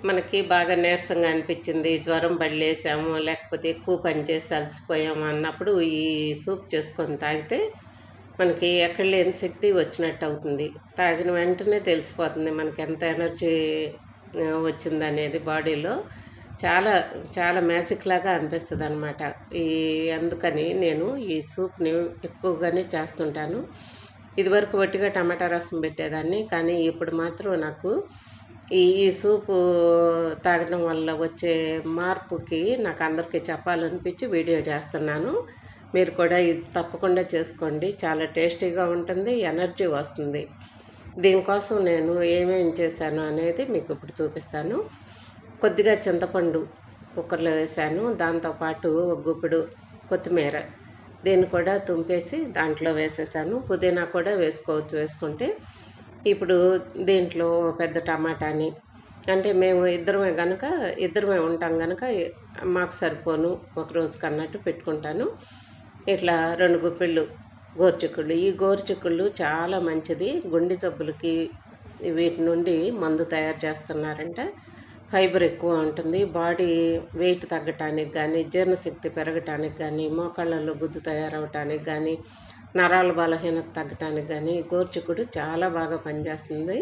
మనకి బాగా నీరసంగా అనిపించింది, జ్వరం పడలేసాము, లేకపోతే ఎక్కువ పని చేసి అలసిపోయాము అన్నప్పుడు ఈ సూప్ చేసుకొని తాగితే మనకి ఎక్కడ లేని శక్తి వచ్చినట్టు అవుతుంది. తాగిన వెంటనే తెలిసిపోతుంది మనకి ఎంత ఎనర్జీ వచ్చిందనేది బాడీలో. చాలా చాలా మ్యాజిక్ లాగా అనిపిస్తుంది అనమాట. ఈ అందుకని నేను ఈ సూప్ని ఎక్కువగానే చేస్తుంటాను. ఇదివరకు వట్టిగా టమాటా రసం పెట్టేదాన్ని, కానీ ఇప్పుడు మాత్రం నాకు ఈ సూపు తాగడం వల్ల వచ్చే మార్పుకి నాకు అందరికీ చెప్పాలనిపించి వీడియో చేస్తున్నాను. మీరు కూడా ఇది తప్పకుండా చేసుకోండి. చాలా టేస్టీగా ఉంటుంది, ఎనర్జీ వస్తుంది. దీనికోసం నేను ఏమేమి చేశాను అనేది మీకు ఇప్పుడు చూపిస్తాను. కొద్దిగా చింతపండు కుక్కర్లో వేసాను, దాంతోపాటు ఒక గుప్పెడు కొత్తిమీర, దీన్ని కూడా తుంపేసి దాంట్లో వేసేసాను. పుదీనా కూడా వేసుకోవచ్చు వేసుకుంటే. ఇప్పుడు దీంట్లో పెద్ద టమాటాని, అంటే మేము ఇద్దరమే ఉంటాం కనుక మాకు సరిపోను ఒక రోజుకి అన్నట్టు పెట్టుకుంటాను. ఇట్లా 2 గుప్పిళ్ళు గోరుచిక్కుళ్ళు. ఈ గోరుచిక్కుళ్ళు చాలా మంచిది గుండె జబ్బులకి. వీటి నుండి మందు తయారు చేస్తున్నారంట. ఫైబర్ ఎక్కువ ఉంటుంది. బాడీ వెయిట్ తగ్గటానికి కానీ, జీర్ణశక్తి పెరగటానికి కానీ, మోకాళ్ళల్లో గుజ్జు తయారవటానికి కానీ, నరాల బలహీనత తగ్గటానికి కానీ గోరుచిక్కుడు చాలా బాగా పనిచేస్తుంది.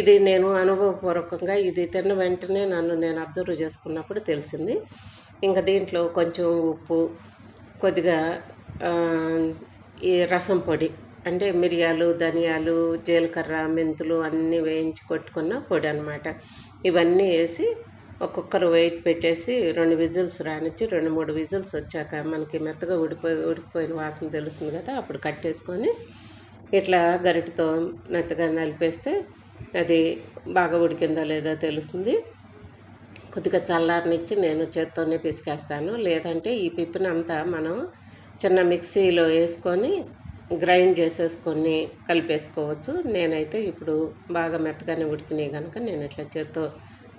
ఇది నేను అనుభవపూర్వకంగా ఇది తిన్న వెంటనే నేను అబ్జర్వ్ చేసుకున్నప్పుడు తెలిసింది. ఇంకా దీంట్లో కొంచెం ఉప్పు, కొద్దిగా ఈ రసం పొడి, అంటే మిరియాలు, ధనియాలు, జీలకర్ర, మెంతులు అన్నీ వేయించి కొట్టుకున్న పొడి అనమాట. ఇవన్నీ వేసి ఒక కుక్కర్ వెయిట్ పెట్టేసి 2 విజిల్స్ రానిచ్చి 2-3 విజిల్స్ వచ్చాక మనకి మెత్తగా ఉడికిపోయిన వాసన తెలుస్తుంది కదా, అప్పుడు కట్టేసుకొని ఇట్లా గరిటతో మెత్తగా నలిపేస్తే అది బాగా ఉడికిందో లేదో తెలుస్తుంది. కొద్దిగా చల్లారనిచ్చి నేను చేత్తోనే పిసికేస్తాను. లేదంటే ఈ పిప్పినంతా మనం చిన్న మిక్సీలో వేసుకొని గ్రైండ్ చేసేసుకొని కలిపేసుకోవచ్చు. నేనైతే ఇప్పుడు బాగా మెత్తగానే ఉడికినాయి కనుక నేను ఇట్లా చేత్తో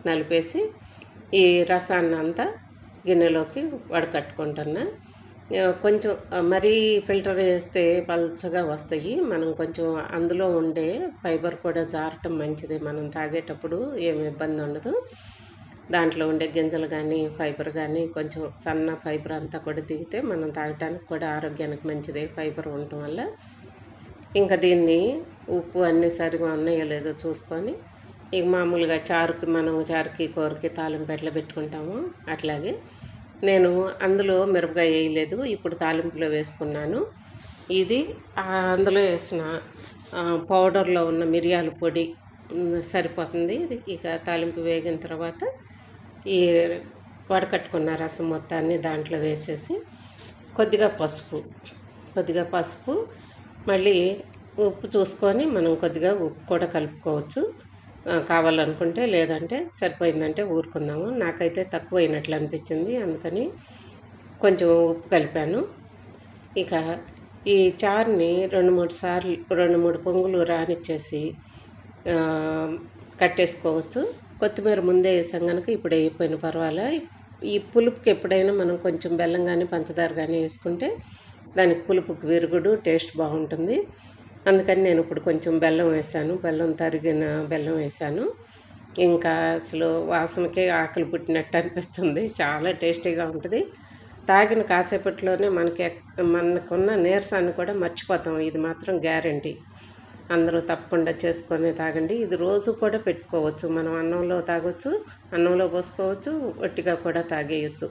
నలిపేసి ఈ రసాన్ని అంతా గిన్నెలోకి వడకట్టుకుంటున్నా. కొంచెం మరీ ఫిల్టర్ చేస్తే పల్చగా వస్తాయి. మనం కొంచెం అందులో ఉండే ఫైబర్ కూడా జారటం మంచిది. మనం తాగేటప్పుడు ఏమి ఇబ్బంది ఉండదు. దాంట్లో ఉండే గింజలు కానీ, ఫైబర్ కానీ, కొంచెం సన్న ఫైబర్ అంతా కూడా దిగితే మనం తాగటానికి కూడా ఆరోగ్యానికి మంచిదే ఫైబర్ ఉండటం వల్ల. ఇంకా దీన్ని ఉప్పు అన్నీ సరిగా ఉన్నాయో లేదో చూసుకొని, ఇక మామూలుగా చారుకి కూరకి తాలింపు ఎట్లా పెట్టుకుంటాము అట్లాగే నేను అందులో మిరపకాయ వేయలేదు, ఇప్పుడు తాలింపులో వేసుకున్నాను. ఇది అందులో వేసిన పౌడర్లో ఉన్న మిరియాల పొడి సరిపోతుంది. ఇక తాలింపు వేగిన తర్వాత ఈ వడకట్టుకున్న రసం మొత్తాన్ని దాంట్లో వేసేసి కొద్దిగా పసుపు, మళ్ళీ ఉప్పు చూసుకొని మనం కొద్దిగా ఉప్పు కూడా కలుపుకోవచ్చు కావాలనుకుంటే, లేదంటే సరిపోయిందంటే ఊరుకుందాము. నాకైతే తక్కువ అయినట్లు అనిపించింది, అందుకని కొంచెం ఉప్పు కలిపాను. ఇక ఈ చారుని 2-3 పొంగులు రానిచ్చేసి కట్టేసుకోవచ్చు. కొత్తిమీర ముందే వేసాం కనుక ఇప్పుడు వేయకపోయిన పర్వాలే. ఈ పులుపుకి ఎప్పుడైనా మనం కొంచెం బెల్లం కానీ పంచదార కానీ వేసుకుంటే దానికి పులుపుకి విరుగుడు టేస్ట్ బాగుంటుంది. అందుకని నేను ఇప్పుడు కొంచెం తరిగిన బెల్లం వేసాను. ఇంకా అసలు వాసనకే ఆకలి పుట్టినట్టు అనిపిస్తుంది. చాలా టేస్టీగా ఉంటుంది. తాగిన కాసేపట్లోనే మనకున్న నీరసాన్ని కూడా మర్చిపోతాం. ఇది మాత్రం గ్యారంటీ. అందరూ తప్పకుండా చేసుకొని తాగండి. ఇది రోజు కూడా పెట్టుకోవచ్చు. మనం అన్నంలో తాగొచ్చు, అన్నంలో పోసుకోవచ్చు, ఒట్టిగా కూడా తాగేయచ్చు.